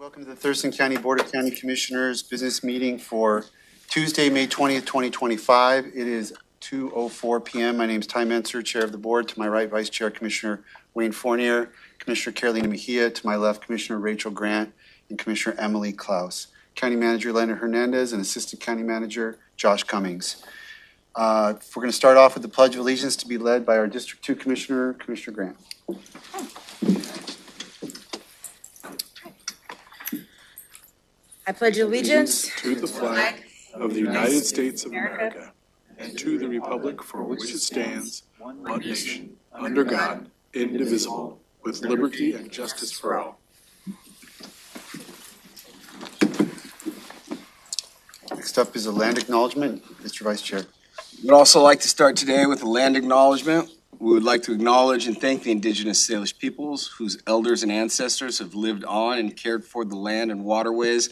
Welcome to the Thurston County Board of County Commissioners business meeting for Tuesday, May 20th, 2025. It is 2:04 p.m. My name is Ty Menser, Chair of the Board. To my right, Vice Chair Commissioner Wayne Fournier, Commissioner Carolina Mejia. To my left, Commissioner Rachel Grant and Commissioner Emily Klaus. County Manager Leonard Hernandez and Assistant County Manager Josh Cummings. We're going to start off with the Pledge of Allegiance to be led by our District 2 Commissioner, Commissioner Grant. I pledge allegiance to the flag of the United States of America and to the republic for which it stands, one nation, under God, indivisible, with liberty and justice for all. Next up is a land acknowledgement. Mr. Vice Chair. We'd also like to start today with a land acknowledgement. We would like to acknowledge and thank the indigenous Salish peoples whose elders and ancestors have lived on and cared for the land and waterways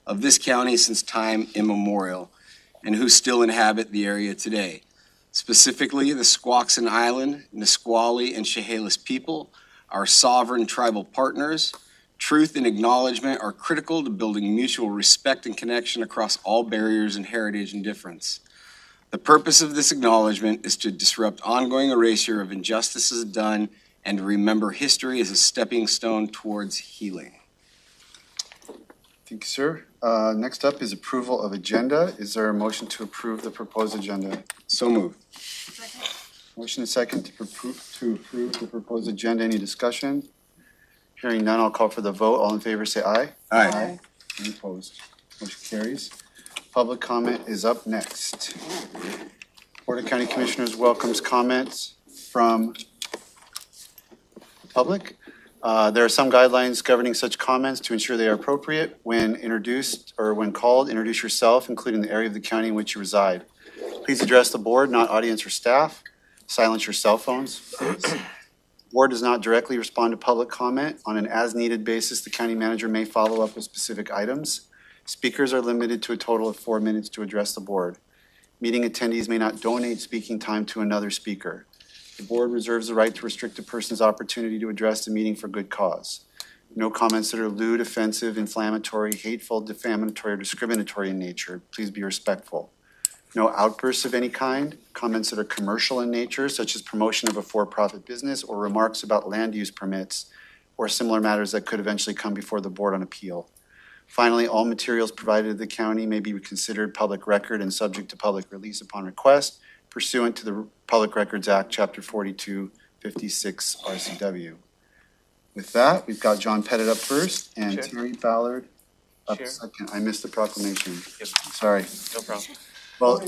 of this county since time immemorial, and who still inhabit the area today. Specifically, the Squaxin Island, Nisqually, and Chehalis people, our sovereign tribal partners. Truth and acknowledgement are critical to building mutual respect and connection across all barriers and heritage and difference. The purpose of this acknowledgement is to disrupt ongoing erasure of injustices done and to remember history as a stepping stone towards healing. Thank you, sir. Next up is approval of agenda. Is there a motion to approve the proposed agenda? So moved. Motion and second to approve the proposed agenda. Any discussion? Hearing none, I'll call for the vote. All in favor say aye. Aye. Any opposed? Motion carries. Public comment is up next. Board of County Commissioners welcomes comments from the public. There are some guidelines governing such comments to ensure they are appropriate. When introduced or when called, introduce yourself, including the area of the county in which you reside. Please address the board, not audience or staff. Silence your cell phones. The board does not directly respond to public comment. On an as-needed basis, the county manager may follow up with specific items. Speakers are limited to a total of 4 minutes to address the board. Meeting attendees may not donate speaking time to another speaker. The board reserves the right to restrict a person's opportunity to address the meeting for good cause. No comments that are lewd, offensive, inflammatory, hateful, defamatory, or discriminatory in nature. Please be respectful. No outbursts of any kind, comments that are commercial in nature, such as promotion of a for-profit business or remarks about land use permits or similar matters that could eventually come before the board on appeal. Finally, all materials provided to the county may be considered public record and subject to public release upon request pursuant to the Public Records Act, Chapter 4256 RCW. With that, we've got John Pettit up first and Chair. Terry Ballard up Chair. second. I missed the proclamation. Yep. Sorry. No problem. Well,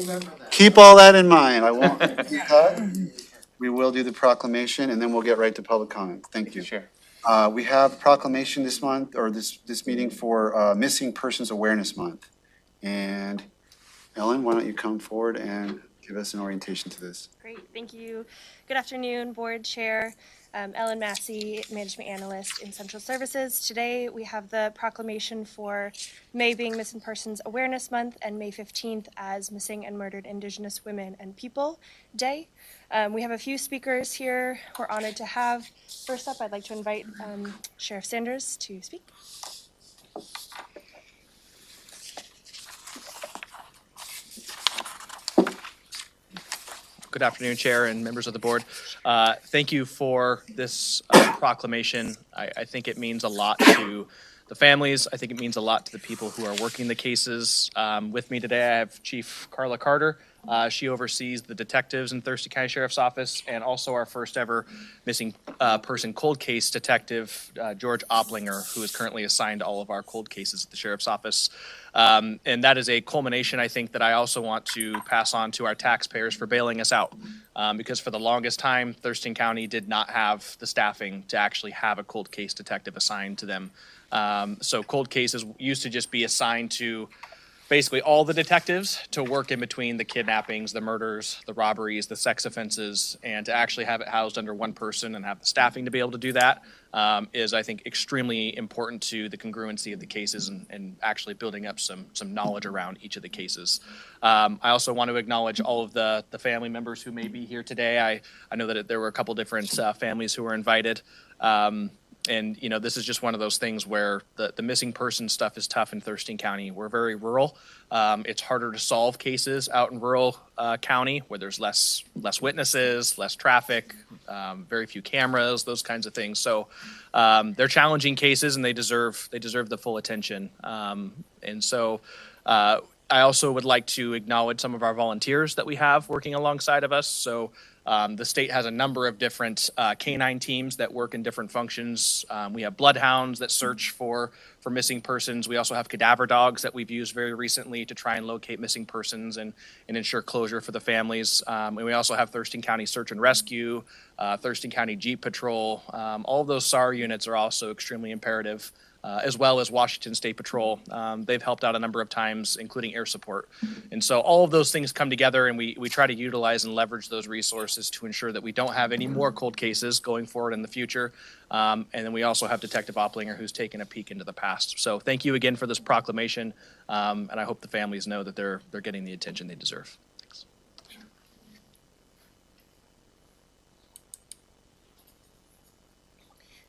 keep all that in mind. I won't do that. We will do the proclamation and then we'll get right to public comment. Thank you. Chair. We have proclamation this month, or this meeting for Missing Persons Awareness Month. And Ellen, why don't you come forward and give us an orientation to this? Great, thank you. Good afternoon, Board Chair. Ellen Massey, Management Analyst in Central Services. Today we have the proclamation for May being Missing Persons Awareness Month and May 15th as Missing and Murdered Indigenous Women and People Day. We have a few speakers here we're honored to have. First up, I'd like to invite Sheriff Sanders to speak. Good afternoon, Chair and members of the board. Thank you for this proclamation. I think it means a lot to the families. I think it means a lot to the people who are working the cases. With me today, I have Chief Carla Carter. She oversees the detectives in Thurston County Sheriff's Office and also our first ever missing person cold case detective, George Opplinger, who is currently assigned to all of our cold cases at the Sheriff's Office. And that is a culmination, I think, that I also want to pass on to our taxpayers for bailing us out. Because for the longest time, Thurston County did not have the staffing to actually have a cold case detective assigned to them. So cold cases used to just be assigned to basically all the detectives to work in between the kidnappings, the murders, the robberies, the sex offenses, and to actually have it housed under one person and have the staffing to be able to do that is, I think, extremely important to the congruency of the cases and actually building up some knowledge around each of the cases. I also want to acknowledge all of the family members who may be here today. I know that there were a couple different families who were invited. And, you know, this is just one of those things where the missing person stuff is tough in Thurston County. We're very rural. It's harder to solve cases out in rural county where there's less witnesses, less traffic, very few cameras, those kinds of things. So they're challenging cases, and they deserve the full attention. And so I also would like to acknowledge some of our volunteers that we have working alongside of us. So the state has a number of different canine teams that work in different functions. We have bloodhounds that search for missing persons. We also have cadaver dogs that we've used very recently to try and locate missing persons and ensure closure for the families. And we also have Thurston County Search and Rescue, Thurston County Jeep Patrol. All of those SAR units are also extremely imperative, as well as Washington State Patrol. They've helped out a number of times, including air support. And so all of those things come together, and we try to utilize and leverage those resources to ensure that we don't have any more cold cases going forward in the future. And then we also have Detective Opplinger, who's taken a peek into the past. So thank you again for this proclamation, and I hope the families know that they're getting the attention they deserve. Thanks.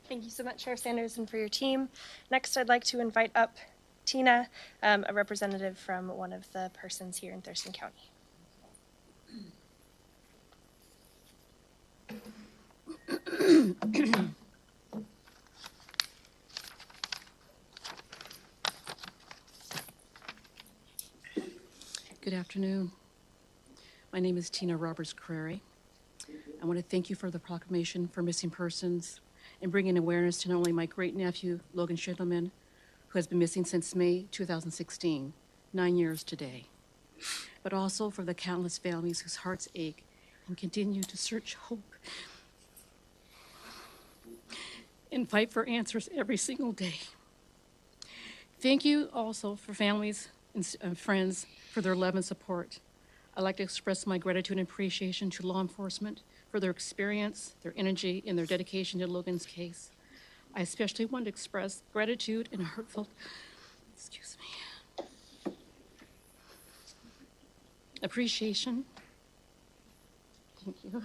Thank you so much, Sheriff Sanders, and for your team. Next, I'd like to invite up Tina, a representative from one of the persons here in Thurston County. Good afternoon. My name is Tina Roberts-Crary. I want to thank you for the proclamation for missing persons and bringing awareness to not only my great-nephew, Logan Schindelman, who has been missing since May 2016, 9 years today, but also for the countless families whose hearts ache and continue to search hope and fight for answers every single day. Thank you also for families and friends for their love and support. I'd like to express my gratitude and appreciation to law enforcement for their experience, their energy, and their dedication to Logan's case. I especially want to express gratitude and heartfelt, appreciation. Thank you.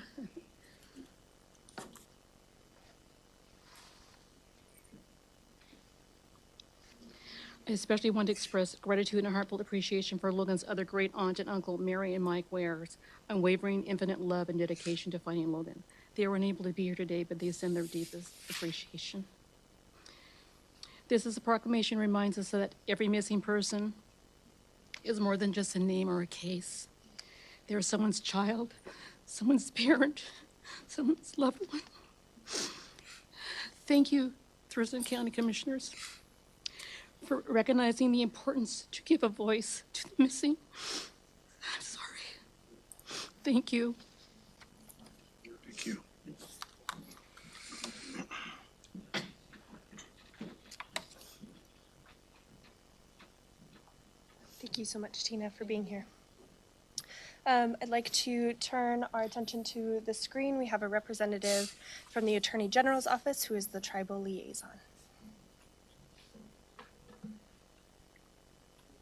I especially want to express gratitude and heartfelt appreciation for Logan's other great aunt and uncle, Mary and Mike Wares, unwavering, infinite love and dedication to finding Logan. They were unable to be here today, but they send their deepest appreciation. This is a proclamation reminds us that every missing person is more than just a name or a case. They're someone's child, someone's parent, someone's loved one. Thank you, Thurston County Commissioners, for recognizing the importance to give a voice to the missing. I'm sorry. Thank you. Thank you. Thank you so much, Tina, for being here. I'd like to turn our attention to the screen. We have a representative from the Attorney General's office who is the tribal liaison.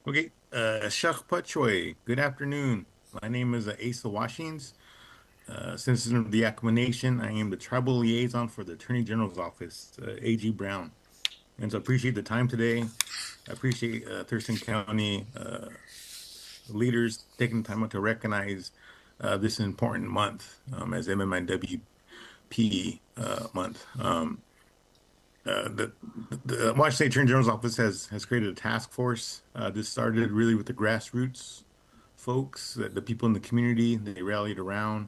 Okay, Shach Pachwe, good afternoon. My name is Asa Washings. Citizen of the Yakama Nation, I am the tribal liaison for the Attorney General's office, A.G. Brown. And so I appreciate the time today. I appreciate Thurston County leaders taking the time out to recognize this important month as MMIWP month. The Washington State Attorney General's office has created a task force. This started really with the grassroots folks, the people in the community. They rallied around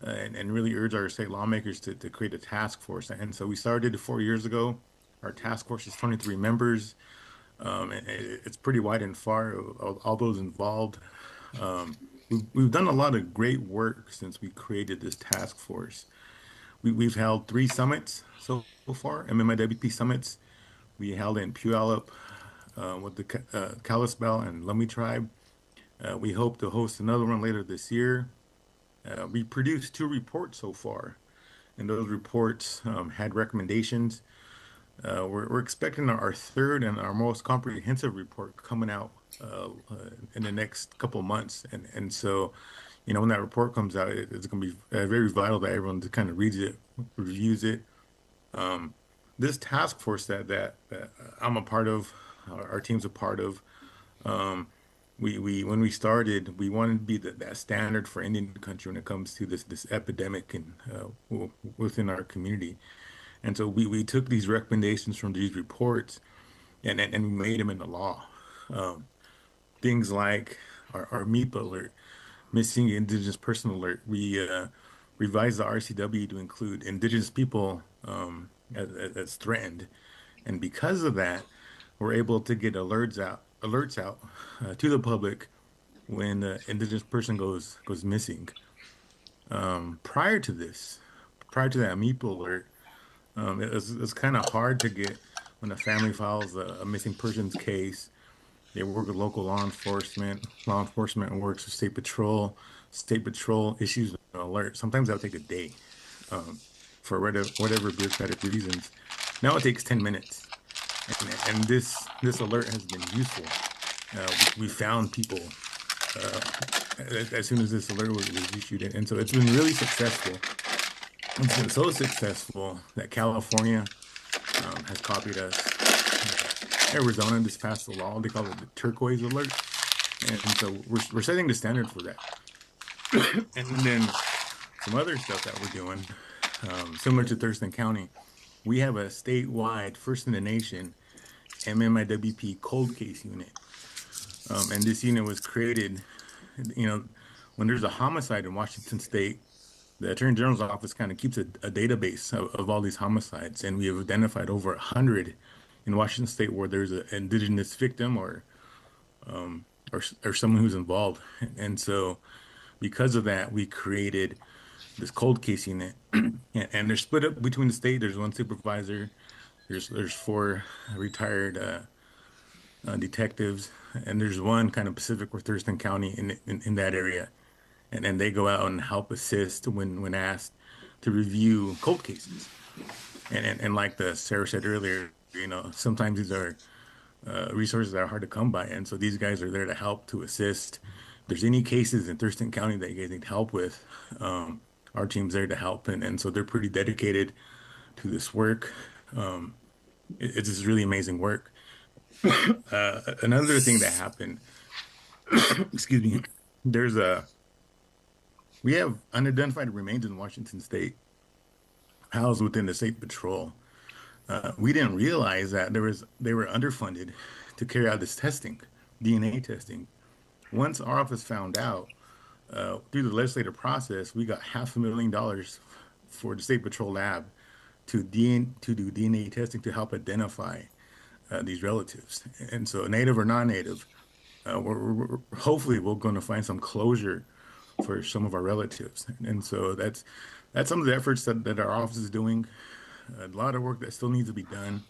and really urged our state lawmakers to create a task force. And so we started 4 years ago. Our task force is 23 members. And it's pretty wide and far, all those involved. We've done a lot of great work since we created this task force. We've held 3 summits so far, MMIWP summits. We held in Puyallup with the Kalispel and Lummi tribe. We hope to host another one later this year. We produced 2 reports so far, and those reports had recommendations. We're expecting our 3rd and our most comprehensive report coming out in the next couple of months. And so, you know, when that report comes out, it's going to be very vital that everyone just kind of reads it, reviews it. this task force that I'm a part of, our team's a part of, we when we started, we wanted to be that standard for Indian country when it comes to this epidemic and within our community. And so we took these recommendations from these reports and we made them into law. Um, Things like our MEPA alert, missing indigenous person alert. We revised the RCW to include indigenous people as threatened, and because of that, we're able to get alerts out to the public when the indigenous person goes missing. Prior to this, prior to that MEPA alert, it's kind of hard to get when a family files a missing persons case. They work with local law enforcement. Law enforcement works with state patrol. State patrol issues an alert. Sometimes that'll take a day for whatever bureaucratic reasons. Now it takes 10 minutes. And this alert has been useful. We found people as soon as this alert was issued. And so it's been really successful. It's been so successful that California has copied us. Arizona just passed a law. They call it the turquoise alert. And so we're setting the standard for that. And then some other stuff that we're doing, similar to Thurston County, we have a statewide, first in the nation, MMIWP cold case unit. And this unit was created, when there's a homicide in Washington State, the Attorney General's office kind of keeps a database of all these homicides. And we have identified over 100 in Washington State where there's an indigenous victim or someone who's involved. And so because of that, we created this cold case unit. And they're split up between the state. There's one supervisor. There's 4 retired detectives. And there's one kind of Pacific or Thurston County in that area. And they go out and help assist when asked to review cold cases. And like Sarah said earlier, sometimes these are resources that are hard to come by. And so these guys are there to help, to assist. If there's any cases in Thurston County that you guys need help with, our team's there to help. And so they're pretty dedicated to this work. It's just really amazing work. Another thing that happened, excuse me, we have unidentified remains in Washington State housed within the state patrol. We didn't realize that they were underfunded to carry out this testing, DNA testing. Once our office found out, through the legislative process, we got $500,000 for the state patrol lab to do DNA testing to help identify these relatives. And so, native or non-native, we're hopefully we're going to find some closure for some of our relatives. And so that's some of the efforts that our office is doing. A lot of work that still needs to be done.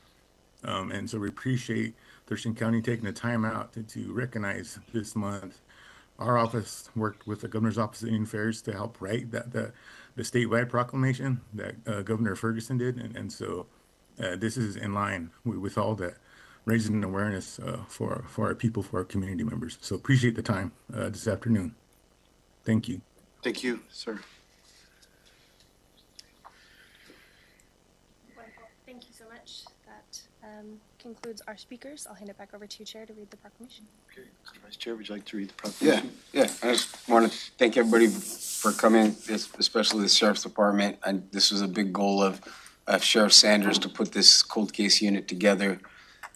And so we appreciate Thurston County taking the time out to recognize this month. Our office worked with the Governor's Office of Indian Affairs to help write the statewide proclamation that Governor Ferguson did. And so this is in line with all that, raising awareness for our people, for our community members. So appreciate the time this afternoon. Thank you. Thank you, sir. Wonderful. Thank you so much. That concludes our speakers. I'll hand it back over to you, Chair, to read the proclamation. Okay, Vice Chair, would you like to read the proclamation? Yeah. I just want to thank everybody for coming, especially the Sheriff's Department. And this was a big goal of Sheriff Sanders to put this cold case unit together.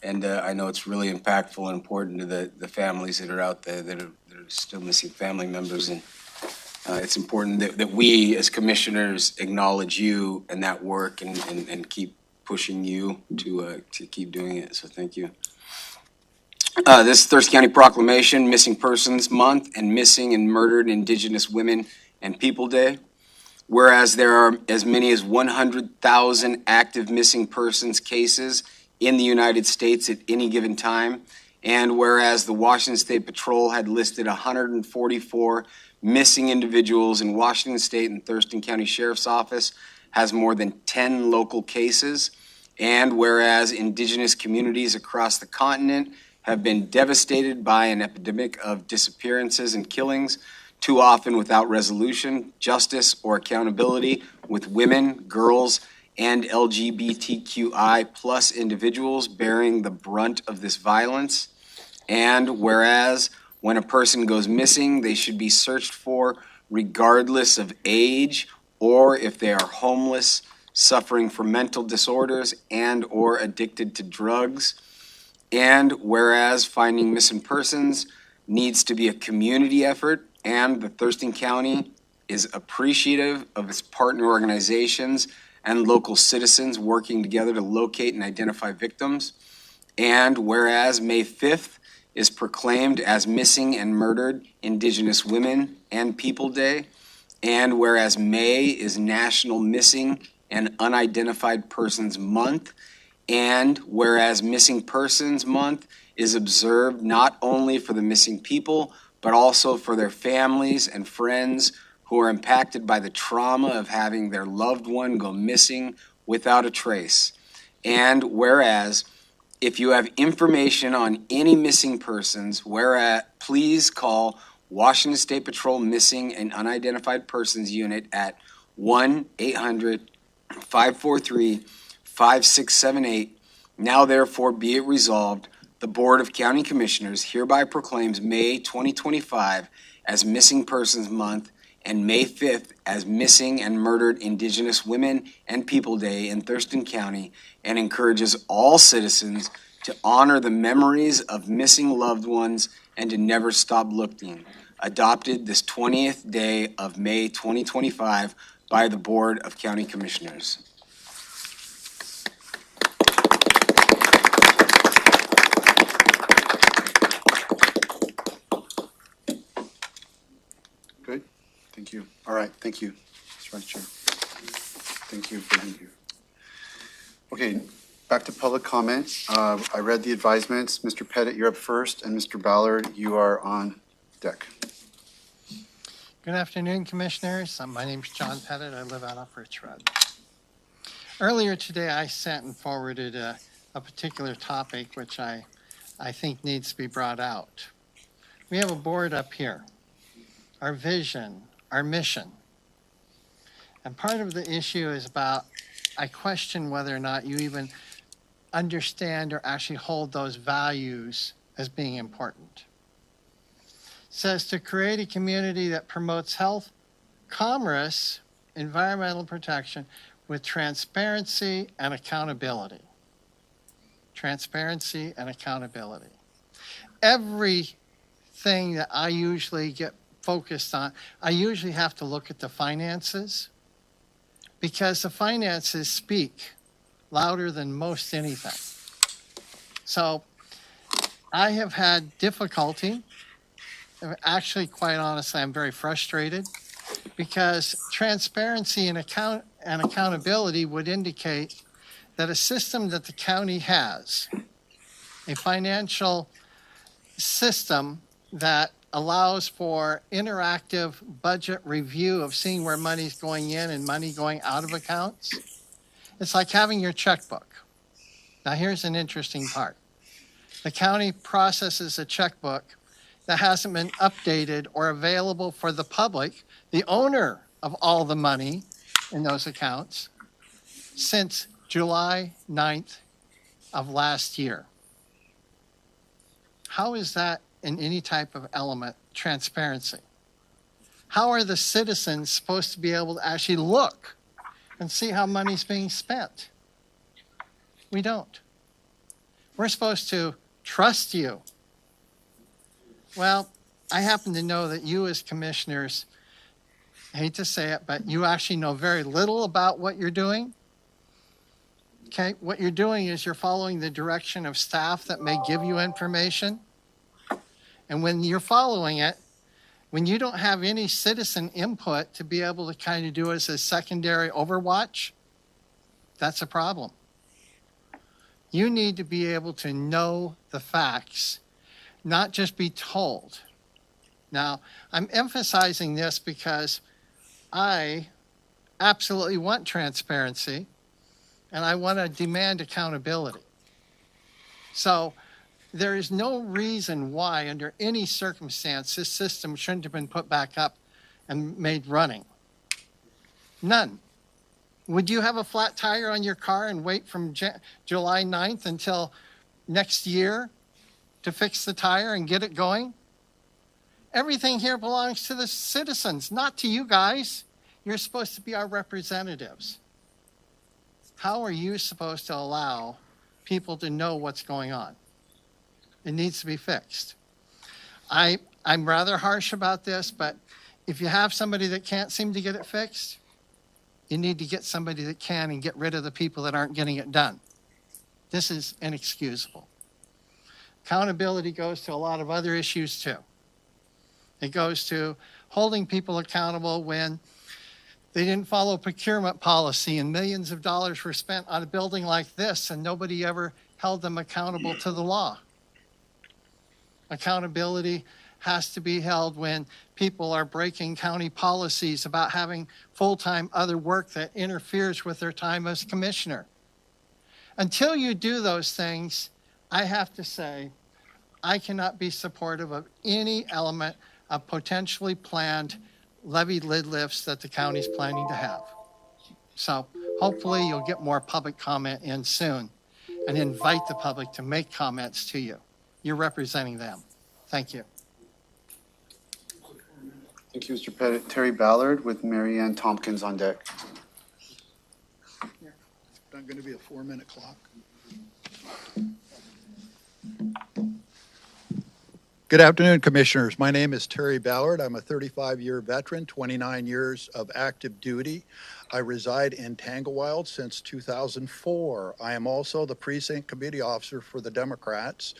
And I know it's really impactful and important to the families that are out there that are still missing family members. And it's important that we as commissioners acknowledge you and that work and keep pushing you to keep doing it. So thank you. This Thurston County Proclamation, Missing Persons Month and Missing and Murdered Indigenous Women and People Day. Whereas there are as many as 100,000 active missing persons cases in the United States at any given time, and whereas the Washington State Patrol had listed 144 missing individuals in Washington State and Thurston County Sheriff's Office has more than 10 local cases, and whereas indigenous communities across the continent have been devastated by an epidemic of disappearances and killings, too often without resolution, justice, or accountability, with women, girls, and LGBTQI plus individuals bearing the brunt of this violence. And whereas when a person goes missing, they should be searched for regardless of age or if they are homeless, suffering from mental disorders, and or addicted to drugs. And whereas finding missing persons needs to be a community effort, and the Thurston County is appreciative of its partner organizations and local citizens working together to locate and identify victims. And whereas May 5th is proclaimed as Missing and Murdered Indigenous Women and People Day, and whereas May is National Missing and Unidentified Persons Month, and whereas Missing Persons Month is observed not only for the missing people, but also for their families and friends who are impacted by the trauma of having their loved one go missing without a trace. And whereas if you have information on any missing persons, please call Washington State Patrol Missing and Unidentified Persons Unit at 1-800-543-5678. Now therefore be it resolved, the Board of County Commissioners hereby proclaims May 2025 as Missing Persons Month and May 5th as Missing and Murdered Indigenous Women and People Day in Thurston County, and encourages all citizens to honor the memories of missing loved ones and to never stop looking. Adopted this 20th day of May 2025 by the Board of County Commissioners. Good, thank you. All right, thank you, Mr. Vice Chair. Thank you for being here. Okay, back to public comment. I read the advisements. Mr. Pettit, you're up first, and Mr. Ballard, you are on deck. Good afternoon, Commissioners. My name's John Pettit. I live out of Richwood. Earlier today, I sent and forwarded a particular topic which I think needs to be brought out. We have a board up here, our vision, our mission. And part of the issue is about, I question whether or not you even understand or actually hold those values as being important. It says to create a community that promotes health, commerce, environmental protection with transparency and accountability. Transparency and accountability. Everything that I usually get focused on, I usually have to look at the finances, because the finances speak louder than most anything. So I have had difficulty. Actually, quite honestly, I'm very frustrated because transparency and accountability would indicate that a system that the county has, a financial system that allows for interactive budget review of seeing where money's going in and money going out of accounts. It's like having your checkbook. Now, here's an interesting part. The county processes a checkbook that hasn't been updated or available for the public, the owner of all the money in those accounts, since July 9th of last year. How is that in any type of element transparency? How are the citizens supposed to be able to actually look and see how money's being spent? We don't. We're supposed to trust you. Well, I happen to know that you as commissioners, I hate to say it, but you actually know very little about what you're doing. Okay, what you're doing is you're following the direction of staff that may give you information. And when you're following it, when you don't have any citizen input to be able to kind of do it as a secondary overwatch, that's a problem. You need to be able to know the facts, not just be told. Now, I'm emphasizing this because I absolutely want transparency and I want to demand accountability. So there is no reason why, under any circumstance, this system shouldn't have been put back up and made running. None. Would you have a flat tire on your car and wait from July 9th until next year to fix the tire and get it going? Everything here belongs to the citizens, not to you guys. You're supposed to be our representatives. How are you supposed to allow people to know what's going on? It needs to be fixed. I'm rather harsh about this, but if you have somebody that can't seem to get it fixed, you need to get somebody that can and get rid of the people that aren't getting it done. This is inexcusable. Accountability goes to a lot of other issues too. It goes to holding people accountable when they didn't follow procurement policy and millions of dollars were spent on a building like this and nobody ever held them accountable to the law. Accountability has to be held when people are breaking county policies about having full-time other work that interferes with their time as commissioner. Until you do those things, I have to say, I cannot be supportive of any element of potentially planned levy lid lifts that the county's planning to have. So hopefully you'll get more public comment in soon and invite the public to make comments to you. You're representing them. Thank you. Thank you, Mr. Pettit. Terry Ballard with Mary Ann Tompkins on deck. Not going to be a 4-minute clock. Good afternoon, Commissioners. My name is Terry Ballard. I'm a 35-year veteran, 29 years of active duty. I reside in Tanglewild since 2004. I am also the precinct committee officer for the Democrats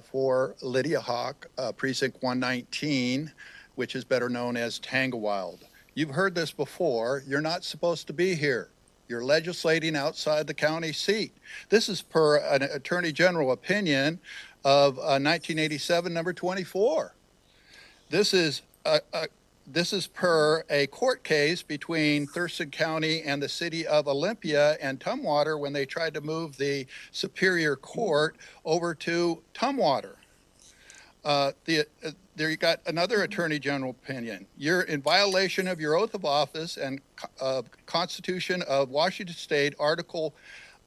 for Lydia Hawk, Precinct 119, which is better known as Tanglewild. You've heard this before. You're not supposed to be here. You're legislating outside the county seat. This is per an Attorney General opinion of 1987, number 24. This is per a court case between Thurston County and the city of Olympia and Tumwater when they tried to move the Superior Court over to Tumwater. There you got another Attorney General opinion. You're in violation of your oath of office and Constitution of Washington State, Article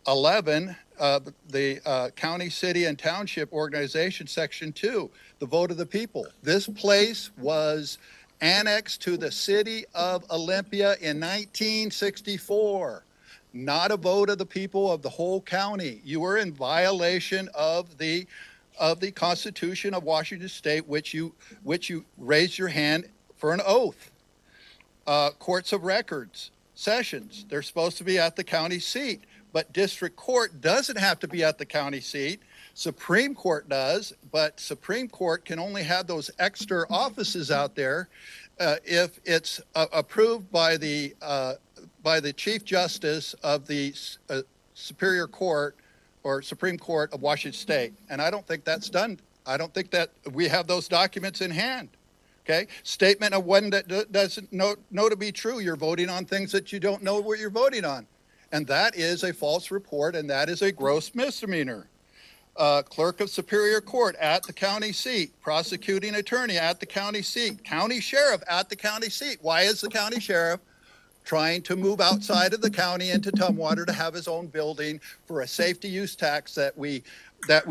11, the County, City, and Township Organization, Section 2, the vote of the people. This place was annexed to the city of Olympia in 1964. Not a vote of the people of the whole county. You were in violation of the Constitution of Washington State, which you raised your hand for an oath. Courts of records, sessions, they're supposed to be at the county seat, but district court doesn't have to be at the county seat. Supreme Court does, but Supreme Court can only have those extra offices out there if it's approved by the Chief Justice of the Superior Court or Supreme Court of Washington State. And I don't think that's done. I don't think that we have those documents in hand. Okay? Statement of one that doesn't know to be true. You're voting on things that you don't know what you're voting on. And that is a false report, and that is a gross misdemeanor. Clerk of Superior Court at the county seat, prosecuting attorney at the county seat, county sheriff at the county seat. Why is the county sheriff trying to move outside of the county into Tumwater to have his own building for a safety use tax that we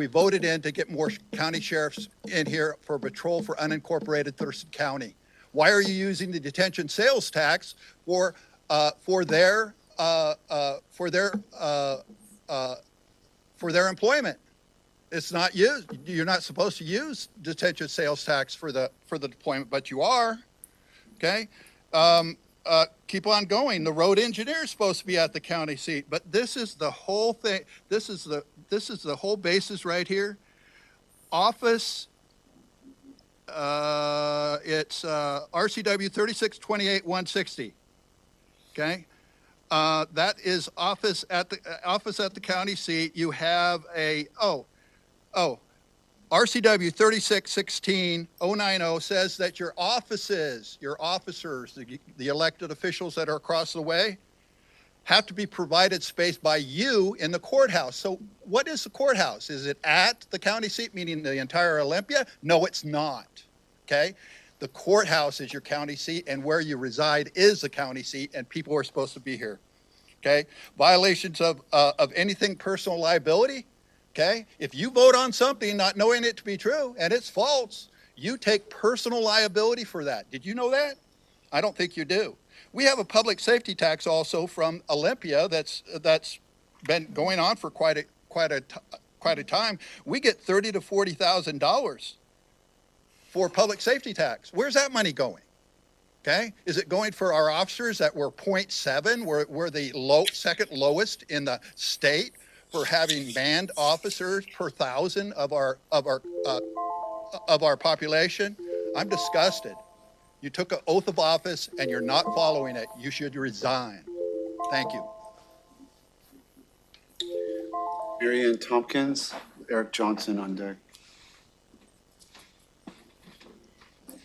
voted in to get more county sheriffs in here for patrol for unincorporated Thurston County? Why are you using the detention sales tax for their employment? It's not used. You're not supposed to use detention sales tax for the deployment, but you are. Okay. Keep on going. The road engineer is supposed to be at the county seat, but this is the whole thing. This is the whole basis right here. Office. It's RCW 3628-160. Okay. That is office at the county seat. You have a RCW 3616-090 says that your officers, the elected officials that are across the way, have to be provided space by you in the courthouse. So what is the courthouse? Is it at the county seat, meaning the entire Olympia? No, it's not. Okay. The courthouse is your county seat, and where you reside is the county seat, and people are supposed to be here. okay? Violations of anything personal liability, okay? If you vote on something not knowing it to be true and it's false, you take personal liability for that. Did you know that? I don't think you do. We have a public safety tax also from Olympia that's been going on for quite a time. We get $30,000 to $40,000 for public safety tax. Where's that money going? Okay, is it going for our officers that were 0.7? We're the second lowest in the state for having manned officers per thousand of our population. I'm disgusted. You took an oath of office and you're not following it. You should resign. Thank you. Mary Ann Tompkins, Eric Johnson on deck.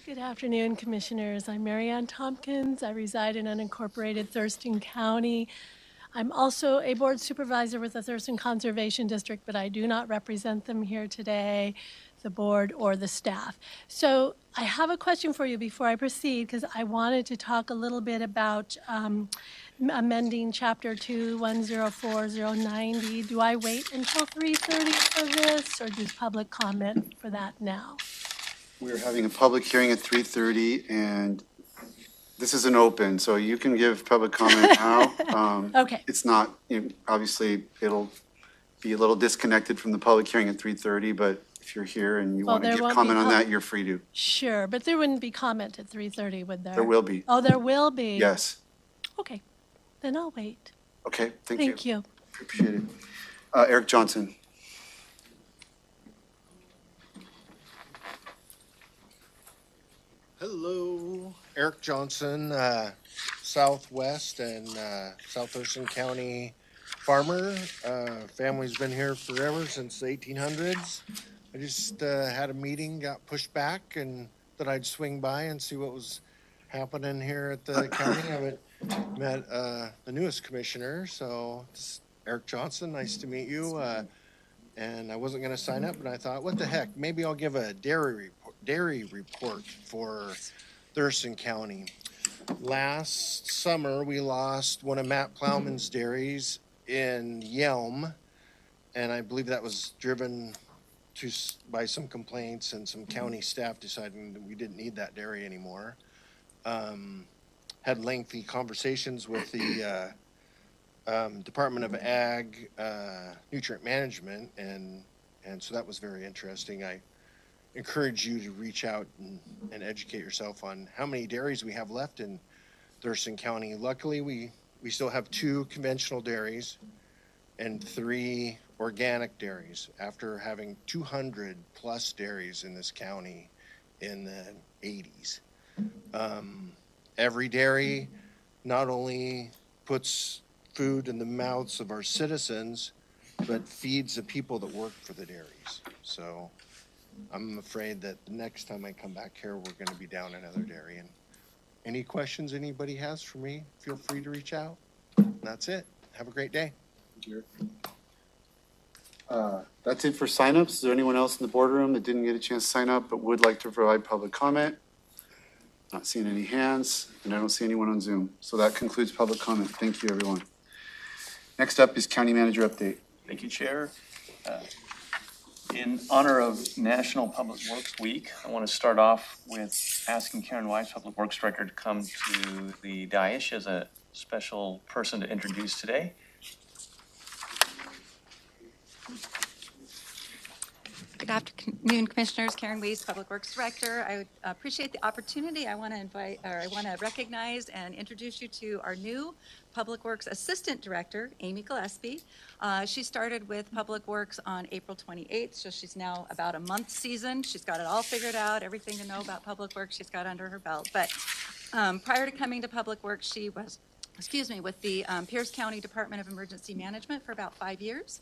Good afternoon, Commissioners. I'm Mary Ann Tompkins. I reside in unincorporated Thurston County. I'm also a board supervisor with the Thurston Conservation District, but I do not represent them here today, the board or the staff. So I have a question for you before I proceed, because I wanted to talk a little bit about amending Chapter 2104090. Do I wait until 3:30 for this, or do public comment for that now? We're having a public hearing at 3:30, and this isn't open, so you can give public comment now. Okay. It's not, obviously, it'll be a little disconnected from the public hearing at 3:30, but if you're here and you Well, want to there give won't be comment on that, you're free to. Sure, but there wouldn't be comment at 3:30, would there? There will be. Oh, there will be? Yes. Okay, then I'll wait. Okay, thank you. Thank you. Appreciate it. Eric Johnson. Hello, Eric Johnson, Southwest and South Thurston County farmer. Family's been here forever, since the 1800s. I just had a meeting, got pushed back, and thought I'd swing by and see what was happening here at the county. I haven't met the newest commissioner, so it's Eric Johnson, nice to meet you. And I wasn't gonna sign up, but I thought, what the heck, maybe I'll give a dairy report for Thurston County. Last summer, we lost one of Matt Plowman's dairies in Yelm, and I believe that was driven by some complaints and some county staff deciding that we didn't need that dairy anymore. Had lengthy conversations with the Department of Ag Nutrient Management, and so that was very interesting. I encourage you to reach out and educate yourself on how many dairies we have left in Thurston County. Luckily, we still have 2 conventional dairies and 3 organic dairies after having 200 plus dairies in this county in the 80s. Every dairy not only puts food in the mouths of our citizens, but feeds the people that work for the dairies. So I'm afraid that the next time I come back here, we're going to be down another dairy. And any questions anybody has for me, feel free to reach out. That's it. Have a great day. That's it for signups. Is there anyone else in the boardroom that didn't get a chance to sign up but would like to provide public comment? Not seeing any hands, and I don't see anyone on Zoom. So that concludes public comment. Thank you, everyone. Next up is County Manager Update. Thank you, Chair. In honor of National Public Works Week, I want to start off with asking Karen Weiss, Public Works Director, to come to the dais. She has a special person to introduce today. Good afternoon, Commissioners. Karen Weiss, Public Works Director. I would appreciate the opportunity. I want to recognize and introduce you to our new Public Works Assistant Director, Amy Gillespie. She started with Public Works on April 28th, so she's now about a month seasoned. She's got it all figured out, everything to know about Public Works she's got under her belt. But prior to coming to Public Works, she was, with the Pierce County Department of Emergency Management for about 5 years.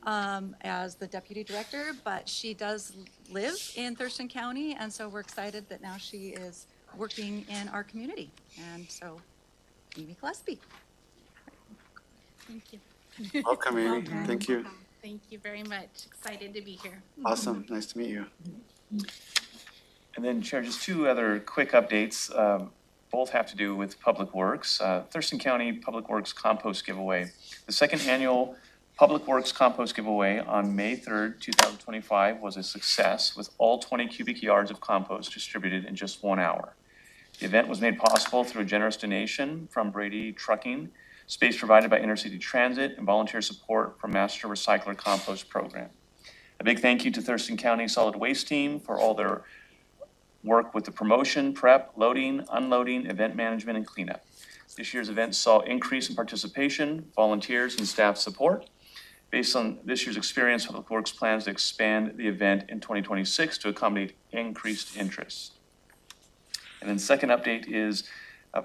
As the deputy director, but she does live in Thurston County, and so we're excited that now she is working in our community. And so, Amy Gillespie. Thank you. Welcome, Amy. Welcome. Thank you. Thank you very much. Excited to be here. Awesome. Nice to meet you. And then, Chair, just 2 other quick updates. both have to do with Public Works. Thurston County Public Works Compost Giveaway. The second annual Public Works Compost Giveaway on May 3rd, 2025 was a success with all 20 cubic yards of compost distributed in just 1 hour. The event was made possible through a generous donation from Brady Trucking, space provided by Intercity Transit, and volunteer support from Master Recycler Compost Program. A big thank you to Thurston County Solid Waste Team for all their work with the promotion, prep, loading, unloading, event management, and cleanup. This year's event saw increase in participation, volunteers, and staff support. Based on this year's experience, Public Works plans to expand the event in 2026 to accommodate increased interest. And then second update is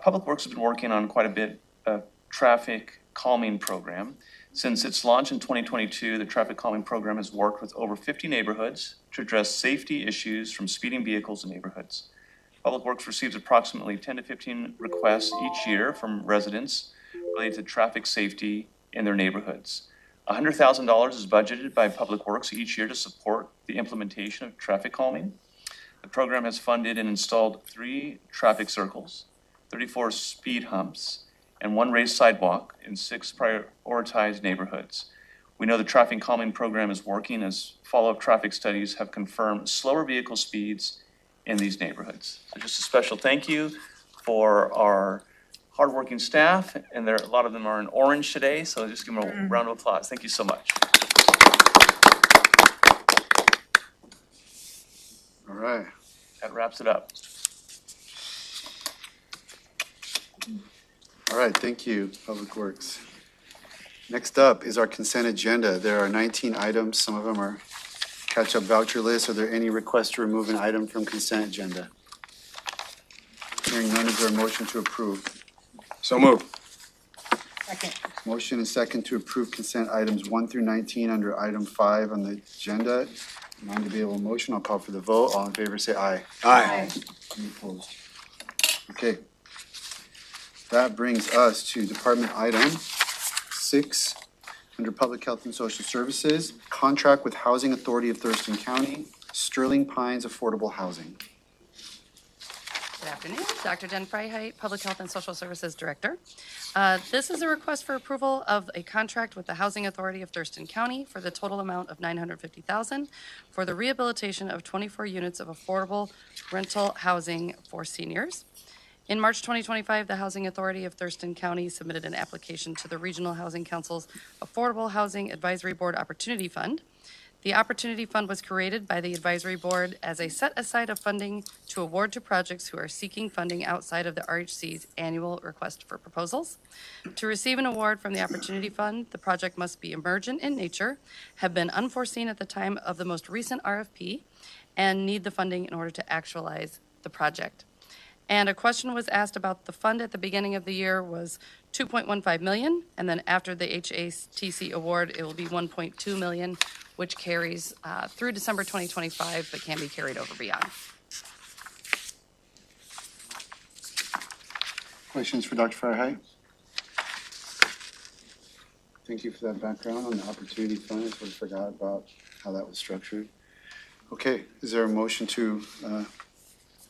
Public Works has been working on quite a bit of traffic calming program. Since its launch in 2022, the traffic calming program has worked with over 50 neighborhoods to address safety issues from speeding vehicles in neighborhoods. Public Works receives approximately 10 to 15 requests each year from residents related to traffic safety in their neighborhoods. $100,000 is budgeted by Public Works each year to support the implementation of traffic calming. The program has funded and installed 3 traffic circles, 34 speed humps, and 1 raised sidewalk in 6 prioritized neighborhoods. We know the traffic calming program is working as follow-up traffic studies have confirmed slower vehicle speeds in these neighborhoods. So just a special thank you for our hardworking staff, and a lot of them are in orange today, so just give them a round of applause. Thank you so much. All right. That wraps it up. All right, thank you, Public Works. Next up is our consent agenda. There are 19 items. Some of them are catch-up voucher lists. Are there any requests to remove an item from consent agenda? Hearing none, is there a motion to approve? So moved. Second. Motion and second to approve consent items 1 through 19 under item 5 on the agenda. Non-debatable motion. I'll call for the vote. All in favor, say aye. Aye. Any opposed? Okay. That brings us to department item 6, under Public Health and Social Services, contract with Housing Authority of Thurston County, Sterling Pines Affordable Housing. Good afternoon, Dr. Jen Freiheit, Public Health and Social Services Director. This is a request for approval of a contract with the Housing Authority of Thurston County for the total amount of $950,000 for the rehabilitation of 24 units of affordable rental housing for seniors. In March 2025, the Housing Authority of Thurston County submitted an application to the Regional Housing Council's Affordable Housing Advisory Board Opportunity Fund. The Opportunity Fund was created by the Advisory Board as a set-aside of funding to award to projects who are seeking funding outside of the RHC's annual request for proposals. To receive an award from the Opportunity Fund, the project must be emergent in nature, have been unforeseen at the time of the most recent RFP, and need the funding in order to actualize the project. And a question was asked about the fund at the beginning of the year was $2.15 million, and then after the HATC award, it will be $1.2 million, which carries through December 2025, but can be carried over beyond. Questions for Dr. Freiheit? Thank you for that background on the Opportunity Fund. I sort of forgot about how that was structured. Okay, is there a motion to,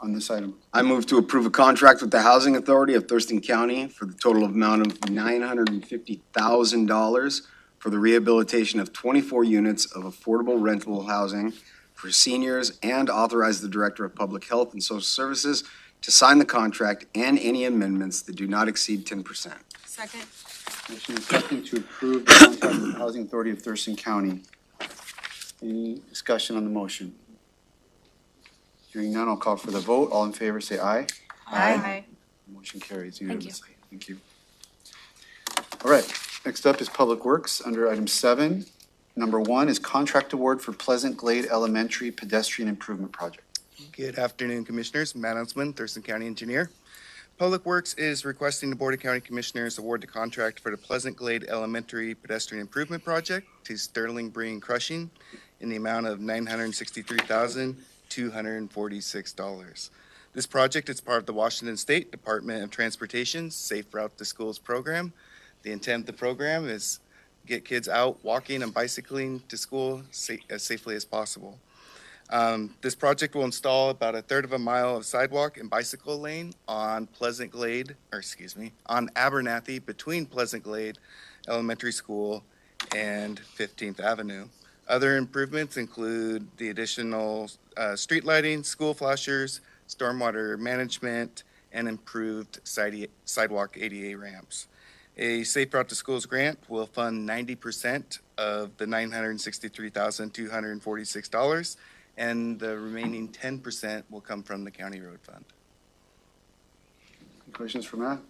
on this item? I move to approve a contract with the Housing Authority of Thurston County for the total amount of $950,000 for the rehabilitation of 24 units of affordable rentable housing for seniors, and authorize the Director of Public Health and Social Services to sign the contract and any amendments that do not exceed 10%. Second. Motion is second to approve the contract with the Housing Authority of Thurston County. Any discussion on the motion? Hearing none, I'll call for the vote. All in favor, say aye. Aye. Motion carries unanimously. Thank you. All right, next up is Public Works under item 7. Number 1 is contract award for Pleasant Glade Elementary Pedestrian Improvement Project. Good afternoon, Commissioners. Matt Huntsman, Thurston County Engineer. Public Works is requesting the Board of County Commissioners award the contract for the Pleasant Glade Elementary Pedestrian Improvement Project to Sterling Breen Crushing in the amount of $963,246. This project is part of the Washington State Department of Transportation's Safe Route to Schools program. The intent of the program is get kids out walking and bicycling to school as safely as possible. This project will install about a third of a mile of sidewalk and bicycle lane on on Abernathy between Pleasant Glade Elementary School and 15th Avenue. Other improvements include the additional street lighting, school flashers, stormwater management, and improved sidewalk ADA ramps. A Safe Route to Schools grant will fund 90% of the $963,246, and the remaining 10% will come from the county road fund. Any questions for Matt?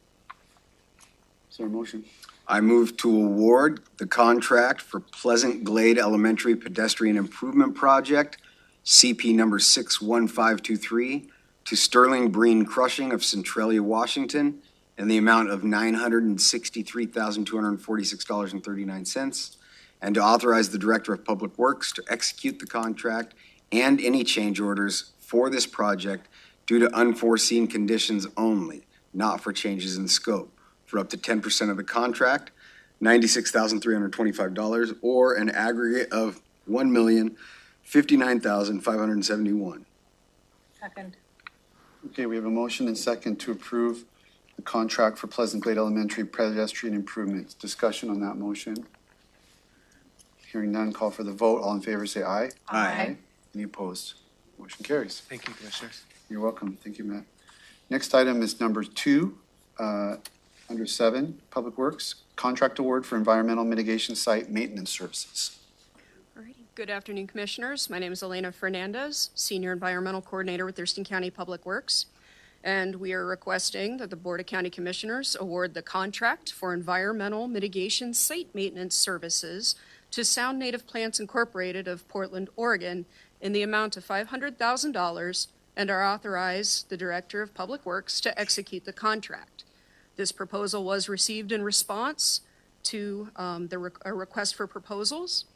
Is there a motion? I move to award the contract for Pleasant Glade Elementary Pedestrian Improvement Project, CP number 61523, to Sterling Breen Crushing of Centralia, Washington, in the amount of $963,246.39, and to authorize the Director of Public Works to execute the contract and any change orders for this project due to unforeseen conditions only, not for changes in scope, for up to 10% of the contract, $96,325, or an aggregate of $1,059,571. Second. Okay, we have a motion and second to approve the contract for Pleasant Glade Elementary pedestrian improvements. Discussion on that motion. Hearing none, call for the vote. All in favor, say aye. Aye. Any opposed? Motion carries. Thank you, Commissioners. You're welcome. Thank you, Matt. Next item is number 2, under 7, Public Works, contract award for environmental mitigation site maintenance services. Alrighty. Good afternoon, Commissioners. My name is Elena Fernandez, Senior Environmental Coordinator with Thurston County Public Works. And we are requesting that the Board of County Commissioners award the contract for environmental mitigation site maintenance services to Sound Native Plants Incorporated of Portland, Oregon, in the amount of $500,000, and are authorize the Director of Public Works to execute the contract. This proposal was received in response to a request for proposals.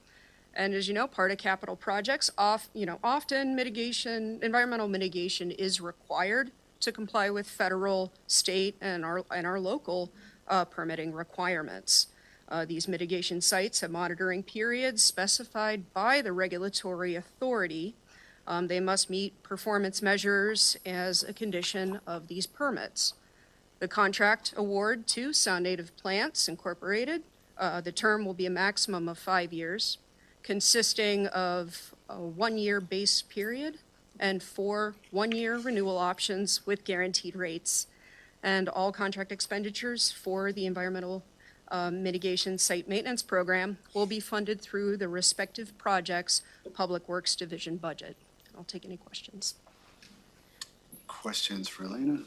And as you know, part of capital projects, often environmental mitigation is required to comply with federal, state, and our local permitting requirements. These mitigation sites have monitoring periods specified by the regulatory authority. They must meet performance measures as a condition of these permits. The contract award to Sound Native Plants Incorporated, the term will be a maximum of 5 years, consisting of a 1-year base period and 4 one-year renewal options with guaranteed rates. And all contract expenditures for the environmental mitigation site maintenance program will be funded through the respective projects' Public Works Division budget. I'll take any questions. Questions for Elena?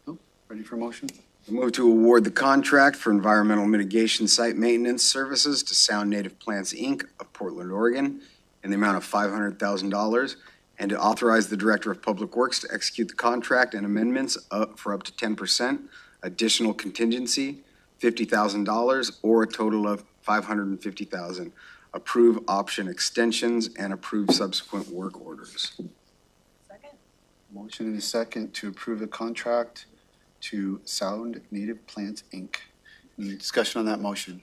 Nope. Ready for motion? I move to award the contract for environmental mitigation site maintenance services to Sound Native Plants, Inc. of Portland, Oregon, in the amount of $500,000, and to authorize the Director of Public Works to execute the contract and amendments for up to 10%, additional contingency, $50,000, or a total of $550,000. Approve option extensions and approve subsequent work orders. Second. Motion and a second to approve the contract to Sound Native Plants, Inc. Any discussion on that motion?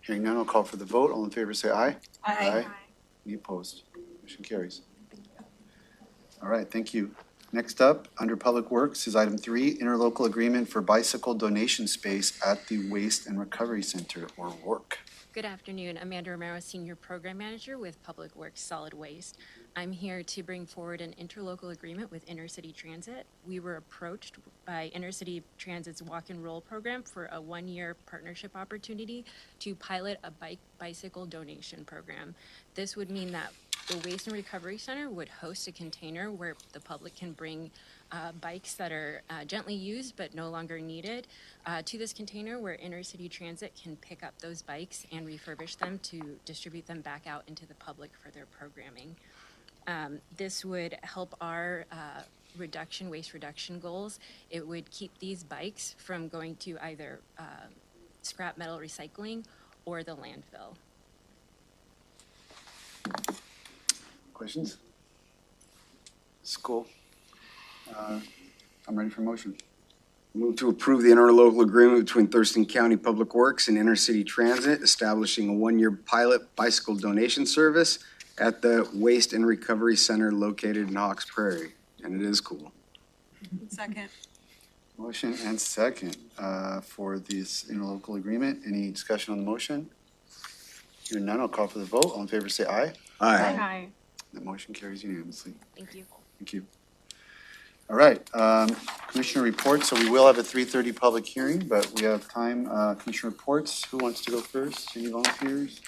Hearing none, I'll call for the vote. All in favor, say aye. Aye. Any opposed? Motion carries. All right, thank you. Next up, under Public Works is item 3, interlocal agreement for bicycle donation space at the Waste and Recovery Center, or WORK. Good afternoon. Amanda Romero, Senior Program Manager with Public Works Solid Waste. I'm here to bring forward an interlocal agreement with Intercity Transit. We were approached by Intercity Transit's Walk and Roll program for a 1-year partnership opportunity to pilot a bicycle donation program. This would mean that the Waste and Recovery Center would host a container where the public can bring bikes that are gently used but no longer needed to this container, where Intercity Transit can pick up those bikes and refurbish them to distribute them back out into the public for their programming. This would help our waste reduction goals. It would keep these bikes from going to either scrap metal recycling or the landfill. Questions? School. I'm ready for motion. Move to approve the interlocal agreement between Thurston County Public Works and Intercity Transit, establishing a 1-year pilot bicycle donation service at the Waste and Recovery Center located in Hawks Prairie, and it is cool. Second. Motion and second for this interlocal agreement. Any discussion on the motion? Hearing none, I'll call for the vote. All in favor say aye. Aye. The motion carries unanimously. Thank you. Thank you. All right, Commissioner reports. So we will have a 3:30 public hearing, but we have time. Commissioner reports. Who wants to go first? Any volunteers?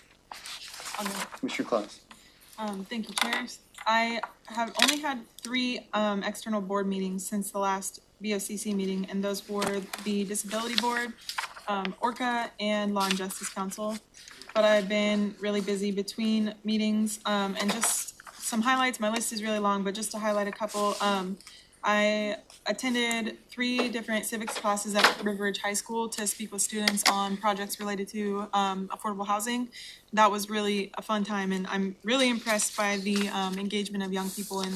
Commissioner Claus. Thank you, chairs. I have only had 3 external board meetings since the last BOCC meeting, and those were the Disability Board, ORCA, and Law and Justice Council. But I've been really busy between meetings, and just some highlights. My list is really long, but just to highlight a couple, I attended 3 different civics classes at River Ridge High School to speak with students on projects related to affordable housing. That was really a fun time, and I'm really impressed by the engagement of young people in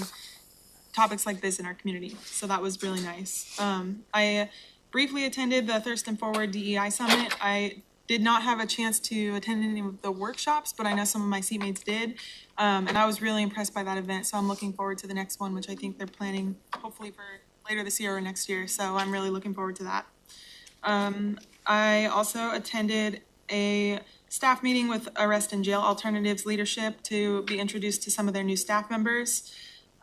topics like this in our community. So that was really nice. I briefly attended the Thurston Forward DEI Summit. I did not have a chance to attend any of the workshops, but I know some of my seatmates did. And I was really impressed by that event. So I'm looking forward to the next one, which I think they're planning hopefully for later this year or next year. So I'm really looking forward to that. I also attended a staff meeting with Arrest and Jail Alternatives leadership to be introduced to some of their new staff members.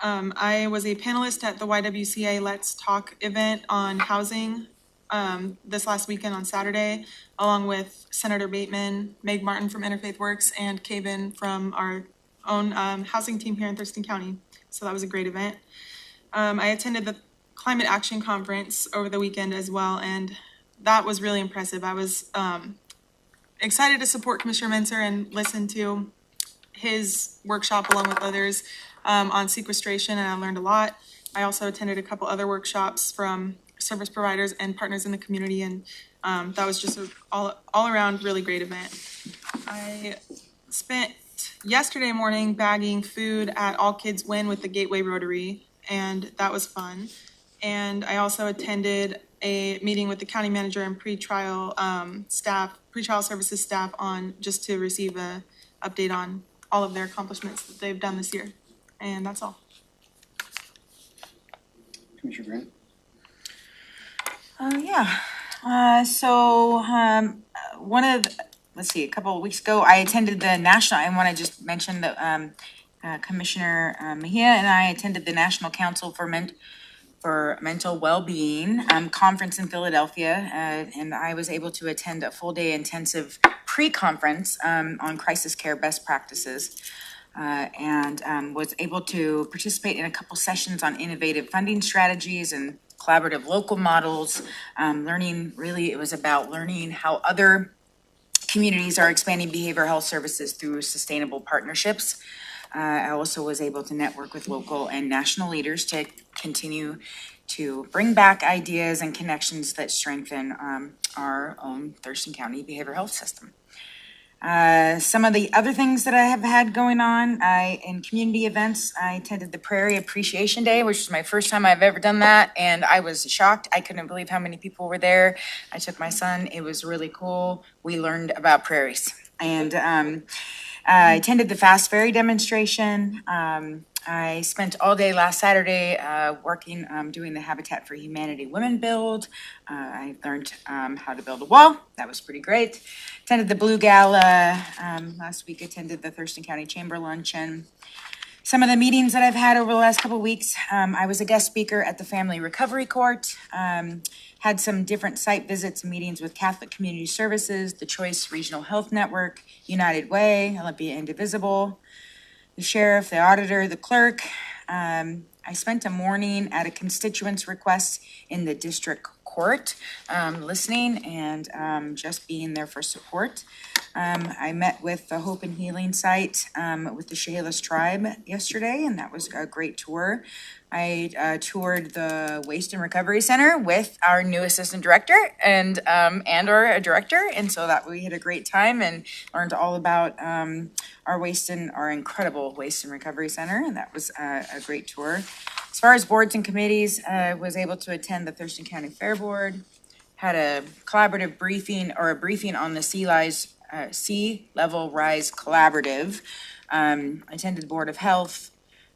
I was a panelist at the YWCA Let's Talk event on housing this last weekend on Saturday, along with Senator Bateman, Meg Martin from Interfaith Works, and Kaven from our own housing team here in Thurston County. So that was a great event. I attended the Climate Action Conference over the weekend as well, and that was really impressive. I was excited to support Commissioner Menser and listen to his workshop along with others on sequestration, and I learned a lot. I also attended a couple other workshops from service providers and partners in the community, and that was just an all around really great event. I spent yesterday morning bagging food at All Kids Win with the Gateway Rotary, and that was fun. And I also attended a meeting with the county manager and pretrial services staff on just to receive a update on all of their accomplishments that they've done this year. And that's all. Commissioner Grant. A couple of weeks ago, I attended the national, I want to just mention that Commissioner Mejia and I attended the National Council for Mental Wellbeing conference in Philadelphia, and I was able to attend a full-day intensive pre-conference on crisis care best practices, and was able to participate in a couple sessions on innovative funding strategies and collaborative local models, it was about learning how other communities are expanding behavioral health services through sustainable partnerships. I also was able to network with local and national leaders to continue to bring back ideas and connections that strengthen our own Thurston County behavioral health system. Some of the other things that I have had going on, in community events, I attended the Prairie Appreciation Day, which was my first time I've ever done that, and I was shocked. I couldn't believe how many people were there. I took my son. It was really cool. We learned about prairies. And I attended the Fast Ferry demonstration. I spent all day last Saturday working, doing the Habitat for Humanity Women Build. I learned how to build a wall. That was pretty great. Attended the Blue Gala last week. Attended the Thurston County Chamber Luncheon. Some of the meetings that I've had over the last couple of weeks, I was a guest speaker at the Family Recovery Court. Had some different site visits and meetings with Catholic Community Services, the Choice Regional Health Network, United Way, Olympia Indivisible, the sheriff, the auditor, the clerk. I spent a morning at a constituent's request in the district court, listening and just being there for support. I met with the Hope and Healing site with the Chehalis tribe yesterday, and that was a great tour. I toured the Waste and Recovery Center with our new assistant director and our director, and so that we had a great time and learned all about our incredible Waste and Recovery Center, and that was a great tour. As far as boards and committees, I was able to attend the Thurston County Fair Board, had a collaborative briefing on the Sea Level Rise Collaborative, Attended Board of Health,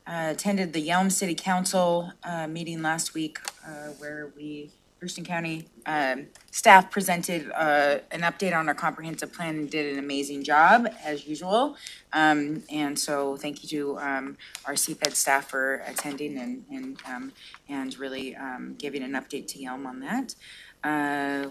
attended the Yelm City Council meeting last week where Thurston County staff presented an update on our comprehensive plan and did an amazing job as usual. And so thank you to our CPED staff for attending and really giving an update to Yelm on that.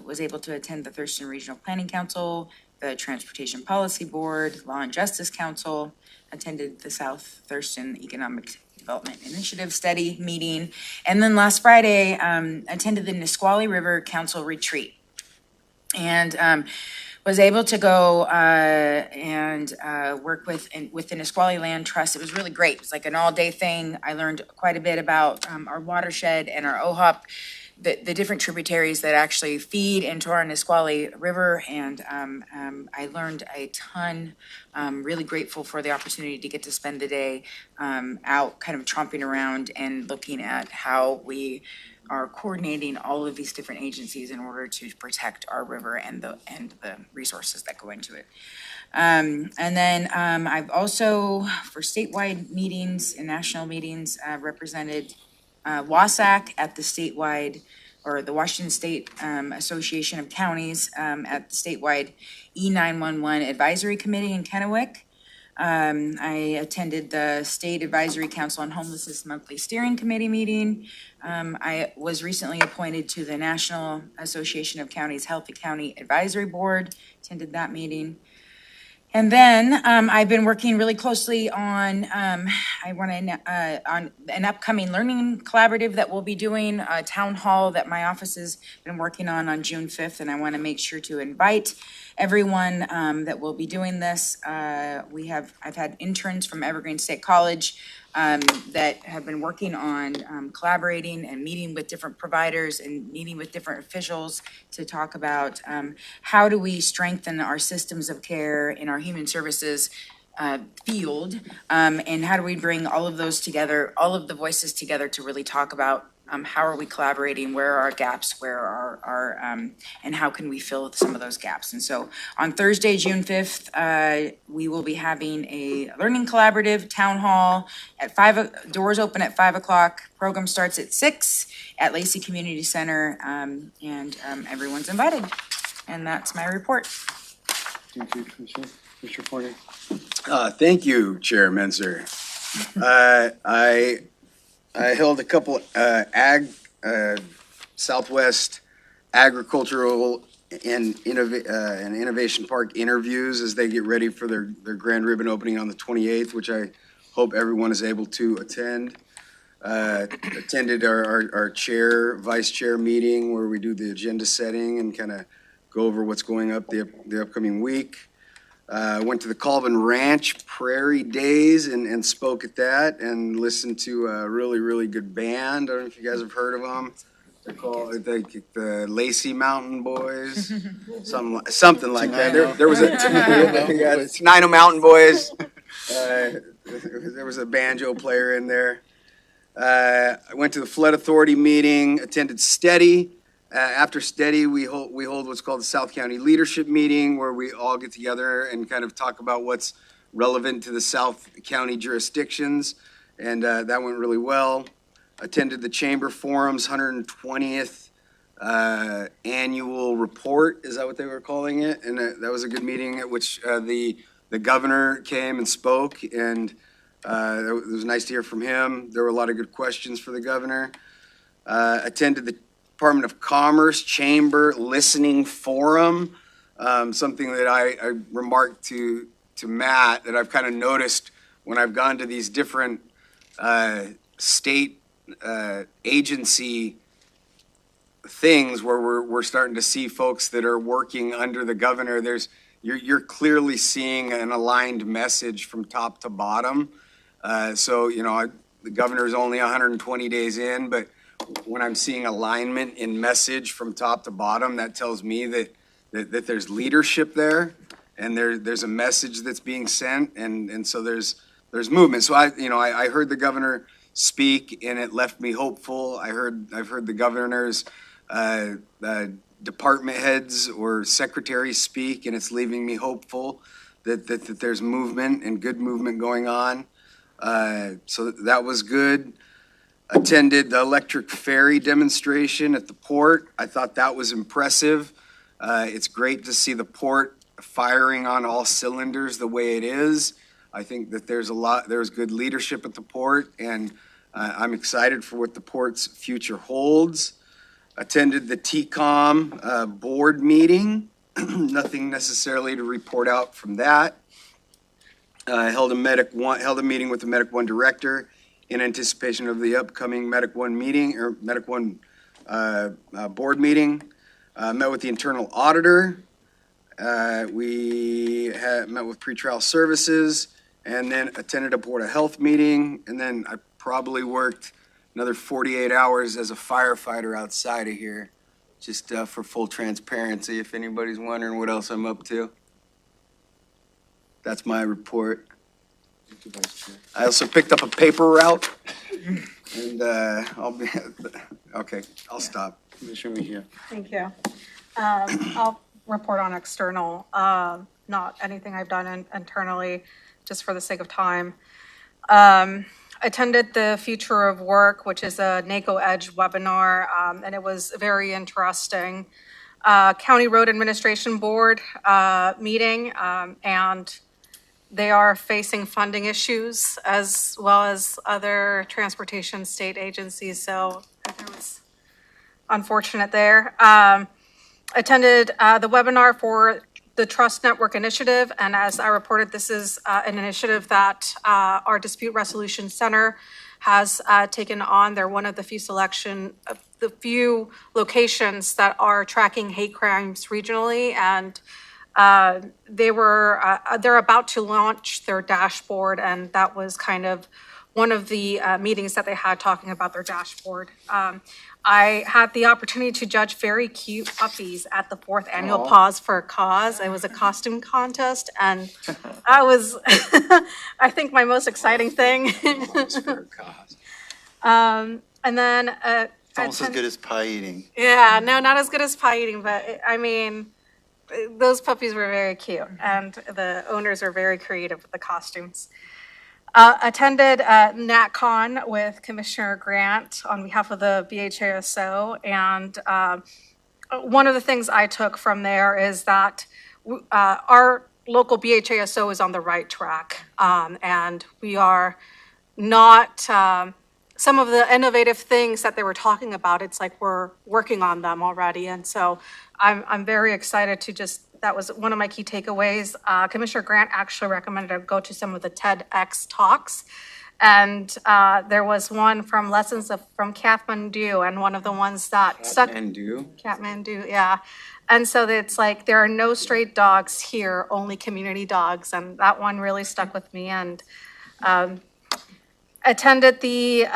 Was able to attend the Thurston Regional Planning Council, the Transportation Policy Board, Law and Justice Council, attended the South Thurston Economic Development Initiative Study meeting, and then last Friday, attended the Nisqually River Council Retreat. And was able to go and work with the Nisqually Land Trust. It was really great. It was like an all-day thing. I learned quite a bit about our watershed and our OHOP, the different tributaries that actually feed into our Nisqually River, and I learned a ton. Really grateful for the opportunity to get to spend the day out kind of tromping around and looking at how we are coordinating all of these different agencies in order to protect our river and the resources that go into it. And then I've also, for statewide meetings and national meetings, represented WASAC at the statewide, or the Washington State Association of Counties at the statewide E911 Advisory Committee in Kennewick. I attended the State Advisory Council on Homelessness Monthly Steering Committee meeting. I was recently appointed to the National Association of Counties Healthy County Advisory Board, attended that meeting. And then I've been working really closely on on an upcoming learning collaborative that we'll be doing, a town hall that my office has been working on June 5th, and I want to make sure to invite everyone that will be doing this. I've had interns from Evergreen State College that have been working on collaborating and meeting with different providers and meeting with different officials to talk about how do we strengthen our systems of care in our human services field, and how do we bring all of those together, all of the voices together to really talk about how are we collaborating, where are our gaps, where are our, and how can we fill some of those gaps. And so on Thursday, June 5th, we will be having a learning collaborative town hall at doors open at 5 o'clock. Program starts at 6 at Lacey Community Center, and everyone's invited. And that's my report. Thank you, Commissioner. Mr. Porter. Thank you, Chair Menzer. I held a couple Southwest Agricultural and Innovation Park interviews as they get ready for their grand ribbon opening on the 28th, which I hope everyone is able to attend. Attended our chair, vice chair meeting where we do the agenda setting and kind of go over what's going up the upcoming week. Went to the Colvin Ranch Prairie Days and spoke at that and listened to a really, really good band. I don't know if you guys have heard of them. They're called the Lacey Mountain Boys, something like that. There was a Tenino Mountain Boys. There was a banjo player in there. I went to the Flood Authority meeting, attended Steady. After Steady, we hold what's called the South County Leadership Meeting, where we all get together and kind of talk about what's relevant to the South County jurisdictions, and that went really well. Attended the Chamber Forum's 120th annual report, is that what they were calling it? And that was a good meeting at which the governor came and spoke, and it was nice to hear from him. There were a lot of good questions for the governor. Attended the Department of Commerce Chamber Listening Forum, something that I remarked to Matt that I've kind of noticed when I've gone to these different state agency things where we're starting to see folks that are working under the governor. You're clearly seeing an aligned message from top to bottom. So the governor is only 120 days in, but when I'm seeing alignment in message from top to bottom, that tells me that there's leadership there, and there's a message that's being sent, and so there's movement. So I heard the governor speak, and it left me hopeful. I've heard the governor's department heads or secretaries speak, and it's leaving me hopeful that there's movement and good movement going on. So that was good. Attended the electric ferry demonstration at the port. I thought that was impressive. It's great to see the port firing on all cylinders the way it is. I think that there's good leadership at the port, and I'm excited for what the port's future holds. Attended the TCOM board meeting. Nothing necessarily to report out from that. Held a meeting with the Medic One director in anticipation of the upcoming Medic One meeting or Medic One board meeting. Met with the internal auditor. We met with pretrial services, and then attended a Board of Health meeting. And then I probably worked another 48 hours as a firefighter outside of here, just for full transparency, if anybody's wondering what else I'm up to. That's my report. I also picked up a paper route, and I'll stop. Commissioner Mejia. Thank you. I'll report on external, not anything I've done internally, just for the sake of time. Attended the Future of Work, which is a NACO Edge webinar, and it was very interesting. County Road Administration Board meeting, and they are facing funding issues as well as other transportation state agencies, so it was unfortunate there. Attended the webinar for the Trust Network Initiative, and as I reported, this is an initiative that our Dispute Resolution Center has taken on. They're one of the few locations that are tracking hate crimes regionally, and they're about to launch their dashboard, and that was kind of one of the meetings that they had talking about their dashboard. I had the opportunity to judge very cute puppies at the 4th annual Paws for a Cause. It was a costume contest, and I was, I think, my most exciting thing. And then It's almost as good as pie eating. yeah, no, not as good as pie eating, but I mean, those puppies were very cute, and the owners are very creative with the costumes. Attended NatCon with Commissioner Grant on behalf of the BHASO, and one of the things I took from there is that our local BHASO is on the right track, and we are not, some of the innovative things that they were talking about, it's like we're working on them already, and so I'm very excited to just, that was one of my key takeaways. Commissioner Grant actually recommended I go to some of the TEDx talks. And there was one from from Kathmandu, and one of the ones that stuck. Kathmandu, yeah. And so it's like, there are no stray dogs here, only community dogs. And that one really stuck with me. And attended the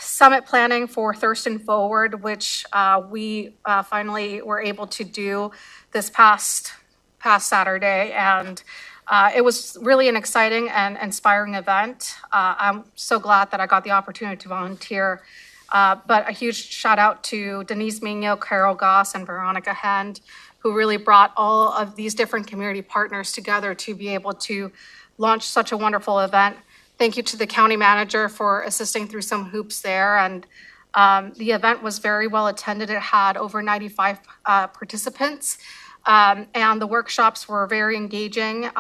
summit planning for Thurston Forward, which we finally were able to do this past Saturday, and it was really an exciting and inspiring event. I'm so glad that I got the opportunity to volunteer, but a huge shout out to Denise Mino, Carol Goss, and Veronica Hend, who really brought all of these different community partners together to be able to launch such a wonderful event. Thank you to the county manager for assisting through some hoops there, and the event was very well attended. It had over 95 participants, and the workshops were very engaging.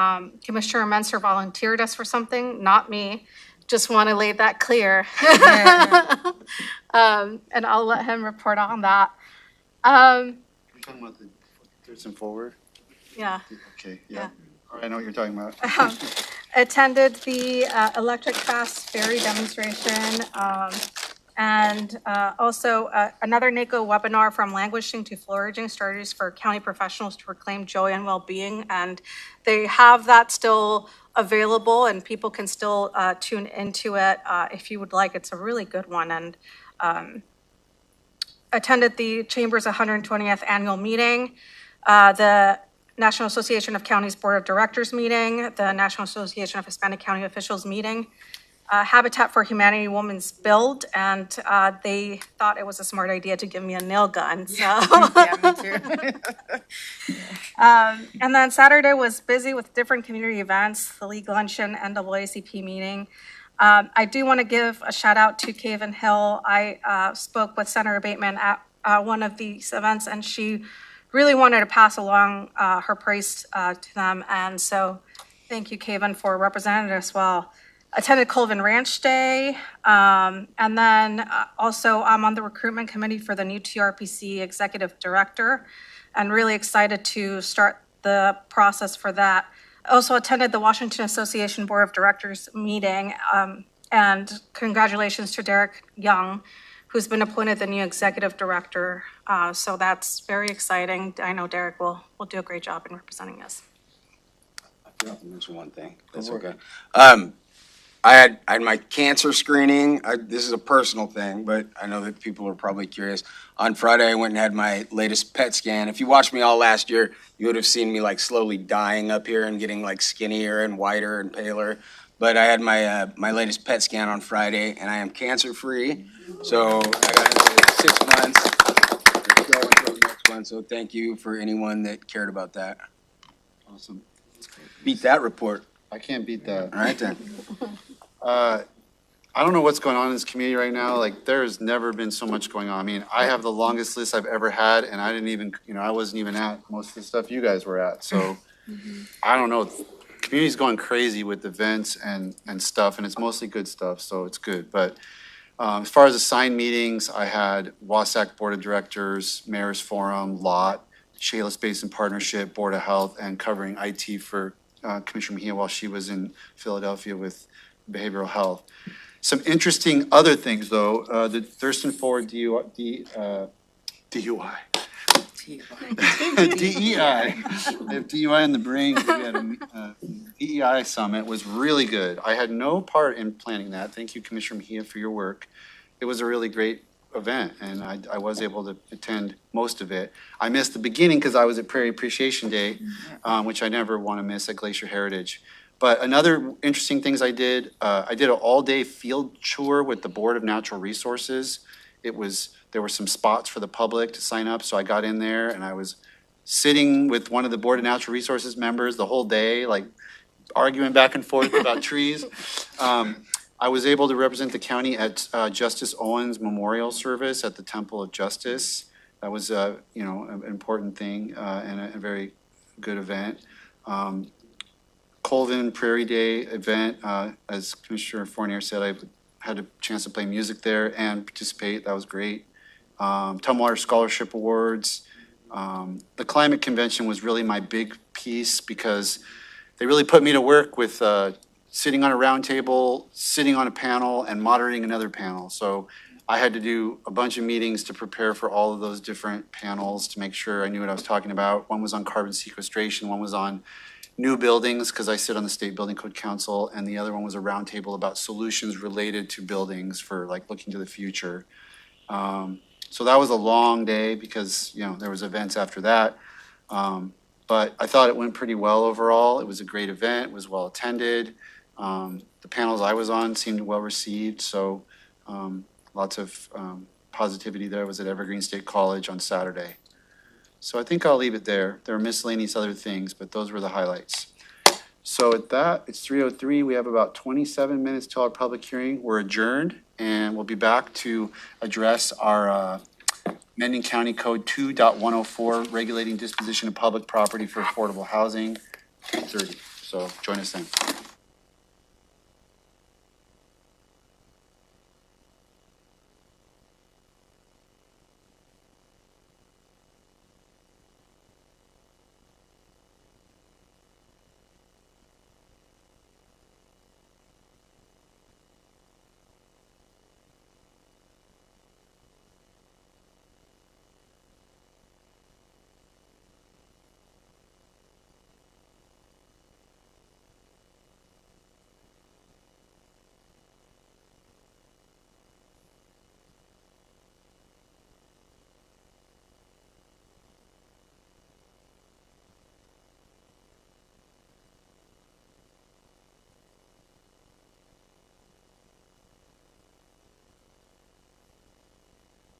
Commissioner Menser volunteered us for something, not me. Just want to lay that clear. And I'll let him report on that. You're talking about the Thurston Forward? Yeah. Okay, yeah. All right, I know what you're talking about. Attended the electric fast ferry demonstration, and also another NACO webinar from languishing to flourishing strategies for county professionals to reclaim joy and well-being. And they have that still available, and people can still tune into it if you would like. It's a really good one. And attended the Chamber's 120th annual meeting, the National Association of Counties Board of Directors meeting, the National Association of Hispanic County Officials meeting, Habitat for Humanity Women's Build, and they thought it was a smart idea to give me a nail gun, so. Yeah, me too. And then Saturday was busy with different community events, the League Luncheon, NAACP meeting. I do want to give a shout out to Caven Hill. I spoke with Senator Bateman at one of these events, and she really wanted to pass along her praise to them. And so thank you, Caven, for representing us well. Attended Colvin Ranch Day. And then also I'm on the recruitment committee for the new TRPC executive director, and really excited to start the process for that. I also attended the Washington Association Board of Directors meeting, and congratulations to Derek Young, who's been appointed the new executive director. So that's very exciting. I know Derek will do a great job in representing us. I forgot to mention one thing. That's okay. I had my cancer screening. This is a personal thing, but I know that people are probably curious. On Friday, I went and had my latest PET scan. If you watched me all last year, you would have seen me like slowly dying up here and getting like skinnier and whiter and paler. But I had my latest PET scan on Friday, and I am cancer-free. So I got into 6 months. Go until the next one. So thank you for anyone that cared about that. Awesome. Beat that report. I can't beat that. All right, then. I don't know what's going on in this community right now. Like, there has never been so much going on. I mean, I have the longest list I've ever had, and I didn't even, I wasn't even at most of the stuff you guys were at. So, I don't know. Community's going crazy with events and stuff, and it's mostly good stuff, so it's good. But as far as assigned meetings, I had Wasatch Board of Directors, Mayor's Forum, LOT, Shayless Basin Partnership, Board of Health, and covering IT for Commissioner Mejia while she was in Philadelphia with behavioral health. Some interesting other things, though. The Thurston Ford DUI. DEI. DUI in the brain. We had a DEI summit was really good. I had no part in planning that. Thank you, Commissioner Mejia, for your work. It was a really great event, and I was able to attend most of it. I missed the beginning because I was at Prairie Appreciation Day, which I never want to miss at Glacier Heritage. But another interesting things I did an all-day field tour with the Board of Natural Resources. There were some spots for the public to sign up, so I got in there and I was sitting with one of the Board of Natural Resources members the whole day, like arguing back and forth about trees. I was able to represent the county at Justice Owens Memorial Service at the Temple of Justice. That was, an important thing and a very good event. Colvin Prairie Day event, as Commissioner Fournier said, I had a chance to play music there and participate. That was great. Tumwater Scholarship Awards. The climate convention was really my big piece because they really put me to work with sitting on a round table, sitting on a panel, and moderating another panel. So I had to do a bunch of meetings to prepare for all of those different panels to make sure I knew what I was talking about. One was on carbon sequestration, one was on new buildings, because I sit on the State Building Code Council, and the other one was a roundtable about solutions related to buildings for like looking to the future. So that was a long day because, there was events after that. But I thought it went pretty well overall. It was a great event, it was well attended. The panels I was on seemed well received, so lots of positivity there. I was at Evergreen State College on Saturday. So I think I'll leave it there. There are miscellaneous other things, but those were the highlights. So at that, it's 3:03. We have about 27 minutes till our public hearing. We're adjourned, and we'll be back to address our amending County Code 2.104, regulating disposition of public property for affordable housing, 2:30. So join us then.